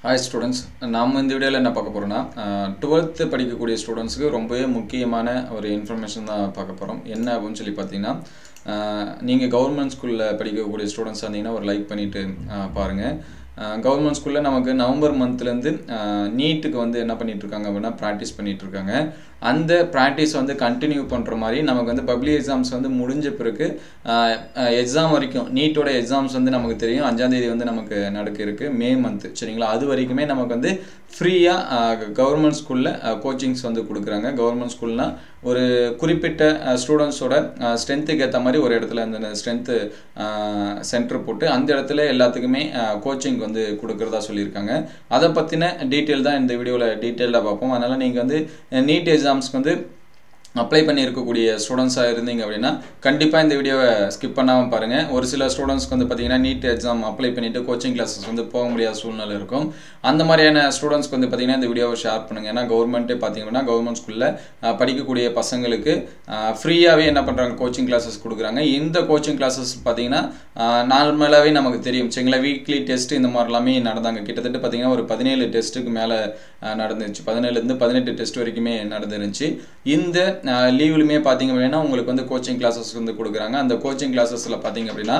Hi students, நாம் இந்த வீடியோல என்ன பார்க்க போறோம்னா 12th படிக்கக்கூடிய ஸ்டூடண்ட்ஸ்க்கு ரொம்பவே முக்கியமான ஒரு இன்ஃபர்மேஷன் தான் பார்க்க போறோம். என்ன அப்படினு சொல்லி பார்த்தீங்கன்னா நீங்க கவர்மெண்ட் ஸ்கூல்ல படிக்கக்கூடிய ஸ்டூடண்ட்ஸா இருந்தீங்கன்னா ஒரு லைக் பண்ணிட்டு பாருங்க. கவர்மெண்ட் ஸ்கூல்ல நமக்கு நவம்பர் மந்த்ல இருந்து நீட்டுக்கு வந்து என்ன பண்ணிட்டு இருக்காங்க அப்படினா பிராக்டீஸ் பண்ணிட்டு இருக்காங்க. அந்த பிராக்டீஸ் வந்து கண்டினியூ பண்ற மாதிரி நமக்கு வந்து பப்ளிக் எக்ஸாம்ஸ் வந்து முடிஞ்ச பிறகு எக்ஸாம் வரைக்கும் நீட்டோட எக்ஸாம்ஸ் வந்து நமக்கு தெரியும் 5ஆம் தேதி வந்து நமக்கு நடக்க இருக்கு மே மந்த் சரிங்களா. அது வரைக்குமே நமக்கு வந்து ஃப்ரீயா கவர்மெண்ட் ஸ்கூல்ல கோச்சிங்ஸ் வந்து கொடுக்குறாங்க. கவர்மெண்ட் ஸ்கூல்னா ஒரு குறிப்பிட்ட ஸ்டூடண்ட்ஸோட ஸ்ட்ரென்த்துக்கு ஏற்ற மாதிரி ஒரு இடத்துல அந்த ஸ்ட்ரென்த்து சென்டர் போட்டு அந்த இடத்துல எல்லாத்துக்குமே கோச்சிங் வந்து கொடுக்குறதா சொல்லியிருக்காங்க. அதை பற்றின டீட்டெயில் தான் இந்த வீடியோவில் டீட்டெயிலாக பார்ப்போம். அதனால் நீங்கள் வந்து நீட் எக்ஸாம்ஸ்க்கு வந்து அப்ளை பண்ணி இருக்கக்கூடிய ஸ்டூடெண்ட்ஸாக இருந்தீங்க அப்படின்னா கண்டிப்பாக இந்த வீடியோவை ஸ்கிப் பண்ணாமல் பாருங்கள். ஒரு சில ஸ்டூடெண்ட்ஸ்க்கு வந்து பார்த்தீங்கன்னா நீட் எக்ஸாம் அப்ளை பண்ணிவிட்டு கோச்சிங் கிளாஸஸ் வந்து போக முடியாத சூழ்நிலை இருக்கும். அந்த மாதிரியான ஸ்டூடெண்ட்ஸ்க்கு வந்து பார்த்தீங்கன்னா இந்த வீடியோவை ஷேர் பண்ணுங்கள். ஏன்னா கவர்மெண்ட்டே பார்த்தீங்கன்னா கவர்மெண்ட் ஸ்கூலில் படிக்கக்கூடிய பசங்களுக்கு ஃப்ரீயாகவே என்ன பண்ணுறாங்க கோச்சிங் கிளாஸஸ் கொடுக்குறாங்க. இந்த கோச்சிங் கிளாஸஸ் பார்த்தீங்கன்னா நார்மலாகவே நமக்கு தெரியும் சரிங்களா. வீக்லி டெஸ்ட் இந்த மாதிரிலாமே நடந்தாங்க. கிட்டத்தட்ட பார்த்தீங்கன்னா ஒரு 17 டெஸ்ட்டுக்கு மேலே நடந்துருச்சு. 17லேருந்து 18 டெஸ்ட் வரைக்குமே நடந்துருந்துச்சு. இந்த லீவ்லுமே பார்த்தீங்க அப்படின்னா உங்களுக்கு வந்து கோச்சிங் கிளாஸஸ் வந்து கொடுக்குறாங்க. அந்த கோச்சிங் கிளாஸஸில் பார்த்தீங்க அப்படின்னா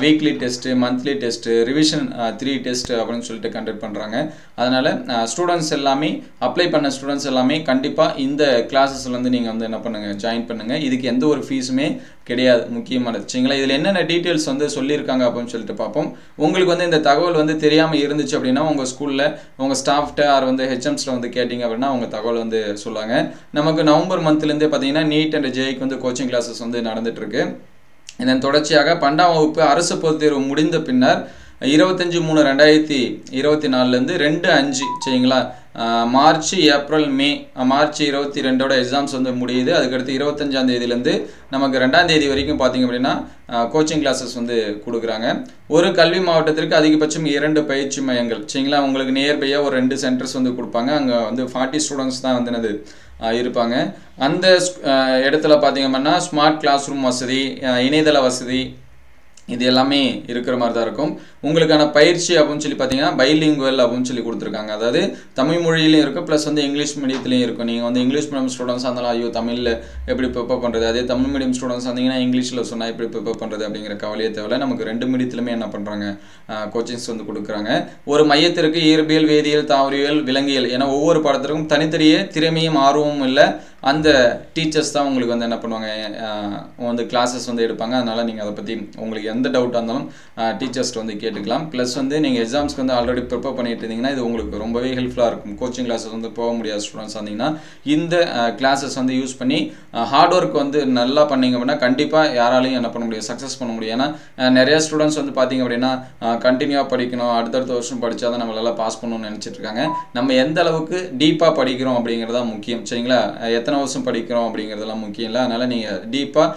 weekly test, monthly test, revision 3 test அப்படின்னு சொல்லிட்டு கண்டக்ட் பண்ணுறாங்க. அதனால் ஸ்டூடெண்ட்ஸ் எல்லாமே அப்ளை பண்ண ஸ்டூடெண்ட்ஸ் எல்லாமே கண்டிப்பாக இந்த கிளாஸஸில் வந்து நீங்கள் வந்து என்ன பண்ணுங்கள் ஜாயின் பண்ணுங்கள். இதுக்கு எந்த ஒரு ஃபீஸுமே கிடையாது. முக்கியமானது சரிங்களா. இதில் என்னென்ன டீட்டெயில்ஸ் வந்து சொல்லியிருக்காங்க அப்படின்னு சொல்லிட்டு பார்ப்போம். உங்களுக்கு வந்து இந்த தகவல் வந்து தெரியாமல் இருந்துச்சு அப்படின்னா உங்கள் ஸ்கூலில் உங்கள் ஸ்டாஃப்ட்ட ஆர் வந்து ஹெச்எம்ஸில் வந்து கேட்டிங்க அப்படின்னா அவங்க தகவல் வந்து சொல்லுவாங்க. நமக்கு நவம்பர் மந்த்லேருந்தே பார்த்தீங்கன்னா நீட் அண்ட் ஜேஇக்கு வந்து கோச்சிங் கிளாஸஸ் வந்து நடந்துட்டு இருக்கு. இதன் தொடர்ச்சியாக 12ஆம் வகுப்பு அரசு பொதுத் தேர்வு முடிந்த பின்னர் 25/3/2024 2/5 சரிங்களா மார்ச், ஏப்ரல், மே, மார்ச் 22ஓட எக்ஸாம்ஸ் வந்து முடியுது. அதுக்கடுத்து 25ஆம் தேதியிலேருந்து நமக்கு 2ஆம் தேதி வரைக்கும் பார்த்தீங்க அப்படின்னா கோச்சிங் கிளாஸஸ் வந்து கொடுக்குறாங்க. ஒரு கல்வி மாவட்டத்திற்கு அதிகபட்சம் 2 பயிற்சி மையங்கள் சரிங்களா. உங்களுக்கு நியர்பையாக ஒரு 2 சென்டர்ஸ் வந்து கொடுப்பாங்க. அங்கே வந்து 40 ஸ்டூடெண்ட்ஸ் தான் வந்து என்னது இருப்பாங்க. அந்த இடத்துல பார்த்தீங்க அப்படின்னா ஸ்மார்ட் கிளாஸ் ரூம் வசதி, இணையதள வசதி இது எல்லாமே இருக்கிற மாதிரி தான் இருக்கும். உங்களுக்கான பயிற்சி அப்படின்னு சொல்லி பார்த்தீங்கன்னா பைலிங்குவல் அப்படின்னு சொல்லி கொடுத்துருக்காங்க. அதாவது தமிழ் மொழியிலையும் இருக்கும் ப்ளஸ் வந்து இங்கிலீஷ் மீடியத்துலையும் இருக்கும். நீங்கள் வந்து இங்கிலீஷ் மீடியம் ஸ்டூடெண்ட்ஸாக இருந்தாலும் ஐயோ தமிழில் எப்படி ப்ரிப்பேர் பண்ணுறது, அதே தமிழ் மீடியம் ஸ்டூடெண்ட்ஸ் இருந்தீங்கன்னா இங்கிலீஷில் சொன்னால் எப்படி ப்ரிப்பேர் பண்ணுறது அப்படிங்கிற கவலையே தேவையில்லை. நமக்கு 2 மீடியத்துலையுமே என்ன பண்ணுறாங்க கோச்சிங்ஸ் வந்து கொடுக்குறாங்க. ஒரு மையத்திற்கு இயற்பியல், வேதியியல், தாவரியல், விலங்கியல் என ஒவ்வொரு பாடத்திற்கும் தனித்தனியே திறமையும் ஆர்வமும் இல்லை அந்த டீச்சர்ஸ் தான் உங்களுக்கு வந்து என்ன பண்ணுவாங்க வந்து கிளாஸஸ் வந்து எடுப்பாங்க. அதனால் நீங்கள் அதை பற்றி உங்களுக்கு எந்த டவுட்டாக இருந்தாலும் டீச்சர்ஸ்ட்டு வந்து கேட்டுக்கலாம். ப்ளஸ் வந்து நீங்கள் எக்ஸாம்ஸ்க்கு வந்து ஆல்ரெடி ப்ரிப்பேர் பண்ணிட்டு இருந்தீங்கன்னா இது உங்களுக்கு ரொம்பவே ஹெல்ப்ஃபுல்லாக இருக்கும். கோச்சிங் கிளாஸஸ் வந்து போக முடியாத ஸ்டூடெண்ட்ஸ் இருந்தீங்கன்னா இந்த கிளாஸஸ் வந்து யூஸ் பண்ணி ஹார்ட் ஒர்க் வந்து நல்லா பண்ணிங்க அப்படின்னா கண்டிப்பாக யாராலையும் என்ன பண்ண முடியும் சக்ஸஸ் பண்ண முடியும். ஏன்னா நிறைய ஸ்டூடெண்ட்ஸ் வந்து பார்த்தீங்க அப்படின்னா கண்டினியூவாக படிக்கணும், அடுத்தடுத்த வருஷம் படித்தா தான் நம்மளால பாஸ் பண்ணணும்னு நினச்சிட்டு இருக்காங்க. நம்ம எந்த அளவுக்கு டீப்பாக படிக்கிறோம் அப்படிங்கிறதா முக்கியம் சரிங்களா. எத்தனை வருஷம் படிக்கிறோம் அப்படிங்கிறதெல்லாம் முக்கியம் இல்லை. அதனால் நீங்கள் டீப்பாக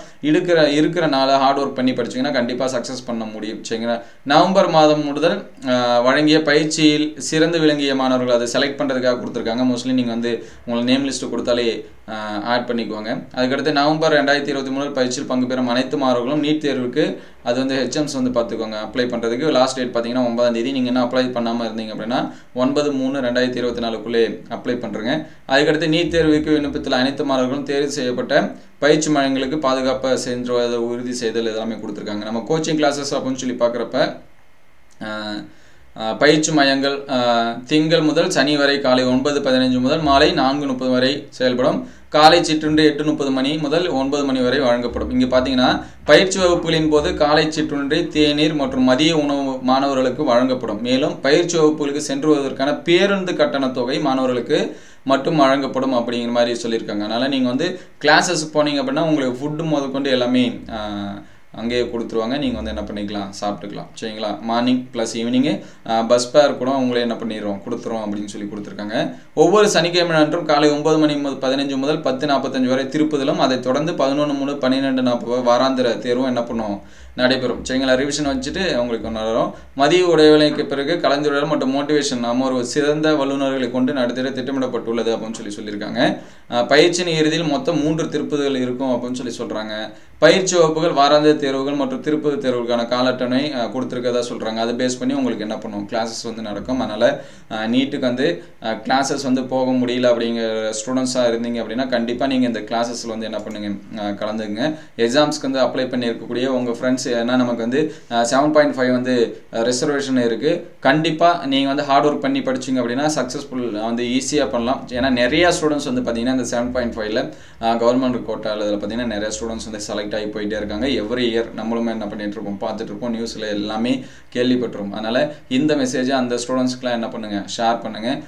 இருக்கிற நாளை ஹார்ட் ஒர்க் பண்ணி படிச்சிங்கன்னா கண்டிப்பாக சக்ஸஸ் பண்ண முடியும் சரிங்களா. நவம்பர் மாதம் முதல் வழங்கிய பயிற்சியில் சிறந்து விளங்கிய மாணவர்கள் அதை செலக்ட் பண்ணுறதுக்காக கொடுத்துருக்காங்க. மோஸ்ட்லி நீங்கள் வந்து உங்களை நேம் லிஸ்ட்டு கொடுத்தாலே ஆட் பண்ணிக்குவாங்க. அதுக்கடுத்து நவம்பர் 2023 பயிற்சியில் பங்கு பெறும் அனைத்து மாணவர்களும் நீட் தேர்வுக்கு அது வந்து ஹெச்எம்ஸ் வந்து பார்த்துக்கோங்க அப்ளை பண்ணுறதுக்கு. லாஸ்ட் டேட் பார்த்தீங்கன்னா 9ஆம் தேதி. நீங்கள் என்ன அப்ளை பண்ணாமல் இருந்தீங்க அப்படின்னா 9/3/2024 அப்ளை பண்ணுறங்க. அதுக்கடுத்து நீட் தேர்வுக்கு விண்ணப்பத்தில் அனைத்து மாணவர்களும் தேர்வு செய்யப்பட்ட பயிற்சி மையங்களுக்கு பாதுகாப்பாக சென்று உறுதி செய்தல் இதெல்லாமே கொடுத்துருக்காங்க. நம்ம கோச்சிங் கிளாஸஸ் அப்படின்னு சொல்லி பார்க்குறப்ப பயிற்சி மையங்கள் திங்கள் முதல் சனி வரை காலை 9:15 முதல் மாலை 4:30 வரை செயல்படும். காலை சிற்றுண்டு 8:30 மணி முதல் 9 மணி வரை வழங்கப்படும். இங்கே பார்த்தீங்கன்னா பயிற்சி வகுப்புகளின் போது காலை சிற்றுண்டி, தேநீர் மற்றும் மதிய உணவு மாணவர்களுக்கு வழங்கப்படும். மேலும் பயிற்சி வகுப்புகளுக்கு சென்று வருவதற்கான பேருந்து கட்டண தொகை மாணவர்களுக்கு மட்டும் வழங்கப்படும் அப்படிங்கிற மாதிரி சொல்லியிருக்காங்க. அதனால் நீங்கள் வந்து கிளாஸஸுக்கு போனீங்க அப்படின்னா உங்களுக்கு ஃபுட்டு முதற்கொண்டு எல்லாமே அங்கேயே கொடுத்துருவாங்க. நீங்கள் வந்து என்ன பண்ணிக்கலாம் சாப்பிட்டுக்கலாம் சரிங்களா. மார்னிங் ப்ளஸ் ஈவினிங்கு பஸ் ஃபேர் கூட அவங்களே என்ன பண்ணிடுறோம் கொடுத்துரும் அப்படின்னு சொல்லி கொடுத்துருக்காங்க. ஒவ்வொரு சனிக்கிழமை அன்றும் காலை 9:15 முதல் 10:45 வரை திருப்புதலும் அதைத் தொடர்ந்து 11:03 12:40 வாராந்திர தேர்வும் என்ன பண்ணுவோம் நடைபெறும் சரிங்களா. ரிவிஷன் வச்சுட்டு உங்களுக்கு நடரும். மதிய இடைவேளைக்கு பிறகு கலந்துரையாடல் மற்றும் மோட்டிவேஷன் நம்ம ஒரு சிறந்த வல்லுநர்களை கொண்டு நடத்திட திட்டமிடப்பட்டுள்ளது அப்படின்னு சொல்லியிருக்காங்க. பயிற்சியின் இறுதியில் மொத்தம் 3 திருப்புதல் இருக்கும் அப்படின்னு சொல்லி சொல்கிறாங்க. பயிற்சி வகுப்புகள், வாராந்திர தேர்வுகள் மற்றும் திருப்பதி தேர்வுகளுக்கான கால அட்டவணை கொடுத்துருக்கதா சொல்கிறாங்க. அதை பேஸ் பண்ணி உங்களுக்கு என்ன பண்ணுவோம், கிளாஸஸ் வந்து நடக்கும். அதனால் நீட்டுக்கு வந்து கிளாஸஸ் வந்து போக முடியல அப்படிங்கிற ஸ்டூடெண்ட்ஸாக இருந்தீங்க அப்படின்னா கண்டிப்பாக நீங்கள் இந்த கிளாஸஸில் வந்து என்ன பண்ணுங்க, கலந்துங்க. எக்ஸாம்ஸ்க்கு வந்து அப்ளை பண்ணியிருக்கக்கூடிய உங்கள் ஃப்ரெண்ட்ஸ், ஏன்னா நமக்கு வந்து 7.5 வந்து ரிசர்வேஷன் இருக்குது. கண்டிப்பாக நீங்கள் வந்து ஹார்ட் ஒர்க் பண்ணி படிச்சிங்க அப்படின்னா சக்ஸஸ்ஃபுல் வந்து ஈஸியாக பண்ணலாம். ஏன்னா நிறையா ஸ்டூடெண்ட்ஸ் வந்து பார்த்தீங்கன்னா இந்த 7.5ல் கவர்மெண்ட் கோட்டாவில் இதில் பார்த்தீங்கன்னா நிறைய ஸ்டூடெண்ட்ஸ் வந்து செலக்ட் ஆகி போயிட்டே இருக்காங்க. எவ்ரி இயர் நம்மளுமே என்ன பண்ணிட்டு இருப்போம், பார்த்துட்டு இருப்போம், நியூஸில் எல்லாமே கேள்விப்பட்டிருப்போம். அதனால் இந்த மெசேஜை அந்த ஸ்டூடெண்ட்ஸ்க்குலாம் என்ன பண்ணுங்கள், ஷேர் பண்ணுங்கள்.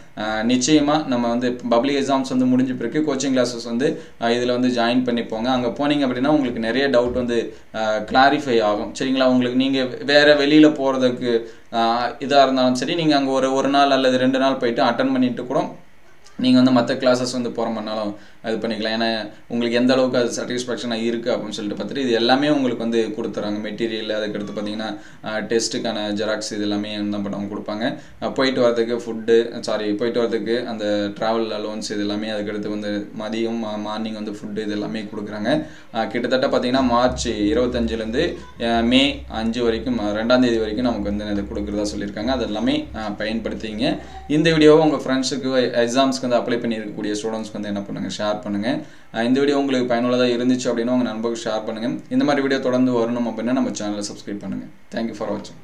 நிச்சயமாக நம்ம வந்து பப்ளிக் எக்ஸாம்ஸ் வந்து முடிஞ்ச பிறகு கோச்சிங் கிளாஸஸ் வந்து இதில் வந்து ஜாயின் பண்ணிப்போங்க. அங்கே போனீங்க அப்படின்னா உங்களுக்கு நிறைய டவுட் வந்து கிளாரிஃபை ஆகும். சரிங்களா? உங்களுக்கு நீங்கள் வேறு வெளியில் போகிறதுக்கு இதாக இருந்தாலும் சரி, நீங்கள் அங்கே ஒரு நாள் அல்லது 2 நாள் போயிட்டு அட்டன் பண்ணிட்டு கூட நீங்கள் வந்து மற்ற கிளாஸஸ் வந்து போகிற மாதிரினாலும் இது பண்ணிக்கலாம். ஏன்னா உங்களுக்கு எந்த அளவுக்கு அது சாட்டிஸ்ஃபேக்ஷனாக இருக்குது அப்படின்னு சொல்லிட்டு பார்த்துட்டு இது எல்லாமே உங்களுக்கு வந்து கொடுத்துறாங்க. மெட்டீரியல், அதுக்கடுத்து பார்த்தீங்கன்னா டெஸ்ட்டுக்கான ஜெராக்ஸ், இது எல்லாமே என்ன பண்ணுவாங்க, கொடுப்பாங்க. போயிட்டு வரதுக்கு போயிட்டு வரதுக்கு அந்த ட்ராவல் அலோன்ஸ் இது எல்லாமே, அதுக்கடுத்து வந்து மதியம் மார்னிங் வந்து ஃபுட்டு இது எல்லாமே கொடுக்குறாங்க. கிட்டத்தட்ட பார்த்தீங்கன்னா மார்ச் 25லேருந்து மே 5 வரைக்கும் 2ஆம் தேதி வரைக்கும் நமக்கு வந்து அதை கொடுக்குறதா சொல்லியிருக்காங்க. அது எல்லாமே பயன்படுத்திங்க. இந்த வீடியோவை உங்கள் ஃப்ரெண்ட்ஸுக்கு எக்ஸாம்ஸ்க்கு வந்து அப்ளை பண்ணியிருக்கக்கூடிய ஸ்டூடெண்ட்ஸ்க்கு வந்து என்ன பண்ணுங்கள், ஷேர் பண்ணுங்கள். இந்த வீடியோ உங்களுக்கு பயனுள்ளதாக இருந்துச்சு அப்படின்னா உங்கள் நண்பர்களுக்கு ஷேர் பண்ணுங்கள். இந்த மாதிரி வீடியோ தொடர்ந்து வரணும் அப்படின்னா நம்ம சேனலை சப்ஸ்கிரைப் பண்ணுங்கள். தேங்க்யூ ஃபார் வாட்சிங்.